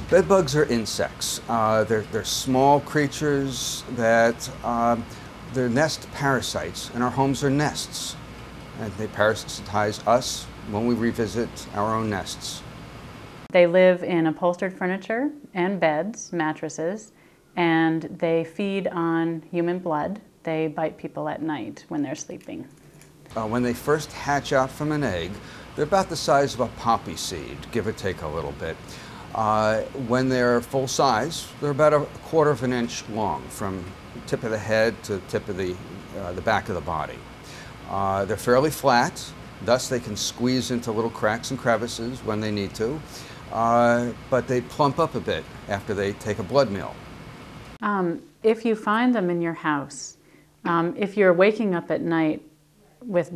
Bed bugs are insects. They're small creatures that they're nest parasites, and our homes are nests. And they parasitize us when we revisit our own nests. They live in upholstered furniture and beds, mattresses, and they feed on human blood. They bite people at night when they're sleeping. When they first hatch out from an egg, they're about the size of a poppy seed, give or take a little bit. When they're full size, they're about 1/4 of an inch long, from the tip of the head to the tip of the back of the body. They're fairly flat, thus they can squeeze into little cracks and crevices when they need to, but they plump up a bit after they take a blood meal. If you find them in your house, if you're waking up at night with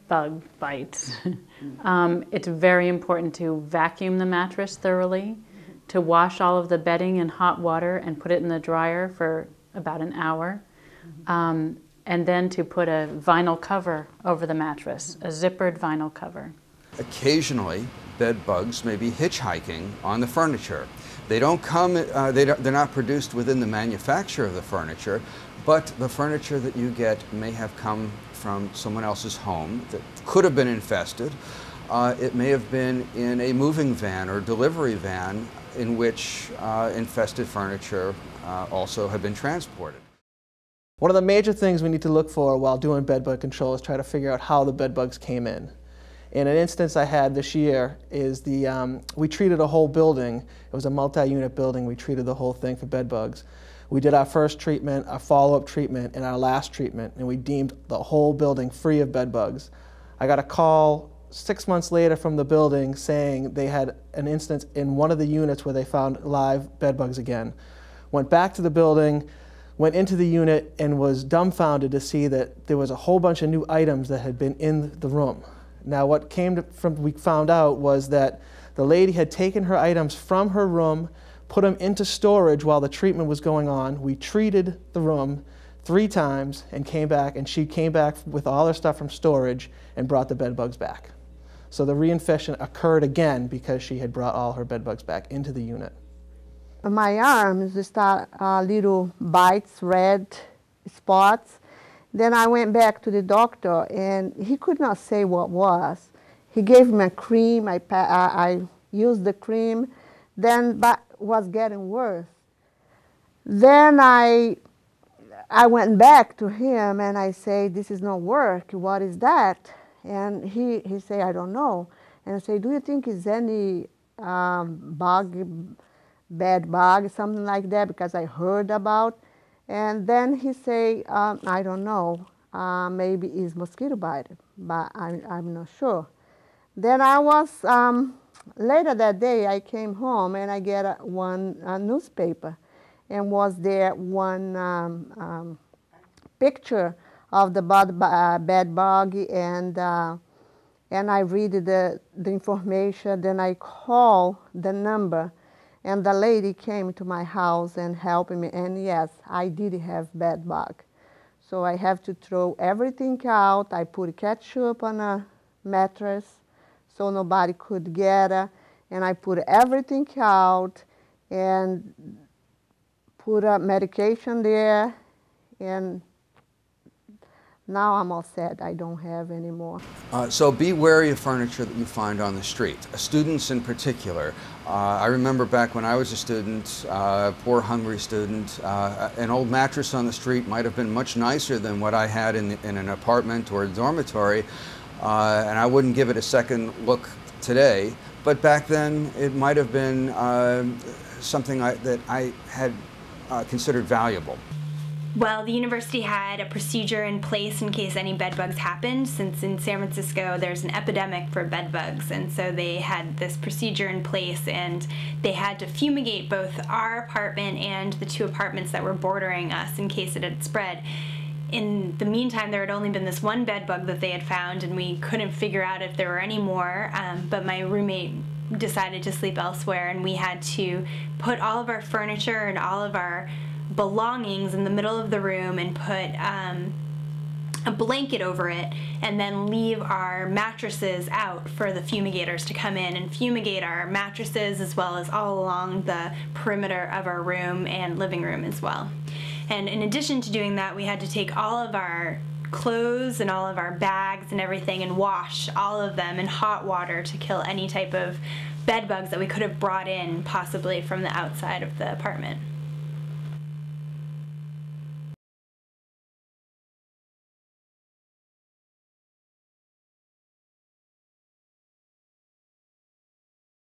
bug bites, it's very important to vacuum the mattress thoroughly, to wash all of the bedding in hot water and put it in the dryer for about an hour, and then to put a vinyl cover over the mattress, a zippered vinyl cover. Occasionally, bed bugs may be hitchhiking on the furniture. They don't come, they're not produced within the manufacture of the furniture, but the furniture that you get may have come from someone else's home that could have been infested. It may have been in a moving van or delivery van in which infested furniture also had been transported. One of the major things we need to look for while doing bed bug control is try to figure out how the bed bugs came in. And an instance I had this year is we treated a whole building. It was a multi-unit building. We treated the whole thing for bed bugs. We did our first treatment, our follow-up treatment, and our last treatment, and we deemed the whole building free of bed bugs. I got a call 6 months later from the building saying they had an instance in one of the units where they found live bed bugs again. Went back to the building, went into the unit, and was dumbfounded to see that there was a whole bunch of new items that had been in the room. Now what we found out was that the lady had taken her items from her room, put them into storage while the treatment was going on. We treated the room 3 times and came back, and she came back with all her stuff from storage and brought the bed bugs back. So the reinfection occurred again because she had brought all her bed bugs back into the unit. My arms start little bites, red spots. Then I went back to the doctor, and he could not say what was. He gave me a cream. I used the cream, then but was getting worse. Then I went back to him and I say, "This is not work. What is that?" And he say, "I don't know." And I say, "Do you think it's any bed bug, something like that?" Because I heard about. And then he say, "I don't know. Maybe it's mosquito bite, but I'm not sure." Then I was, later that day I came home and I get one newspaper, and was there one picture of the bed bug, and I read the information. Then I call the number, and the lady came to my house and helped me, and yes, I did have bed bug. So I have to throw everything out. I put ketchup on a mattress so nobody could get it, and I put everything out and put a medication there, and now I'm all set. I don't have any more. So be wary of furniture that you find on the street. Students in particular. I remember back when I was a student, poor hungry student, an old mattress on the street might have been much nicer than what I had in an apartment or a dormitory, and I wouldn't give it a second look today. But back then it might have been something that I had considered valuable. Well, the university had a procedure in place in case any bed bugs happened, since in San Francisco there's an epidemic for bed bugs, and so they had this procedure in place, and they had to fumigate both our apartment and the 2 apartments that were bordering us in case it had spread. In the meantime, there had only been this one bed bug that they had found, and we couldn't figure out if there were any more, but my roommate decided to sleep elsewhere, and we had to put all of our furniture and all of our belongings in the middle of the room and put a blanket over it, and then leave our mattresses out for the fumigators to come in and fumigate our mattresses as well as all along the perimeter of our room and living room as well. And in addition to doing that, we had to take all of our clothes and all of our bags and everything and wash all of them in hot water to kill any type of bed bugs that we could have brought in possibly from the outside of the apartment.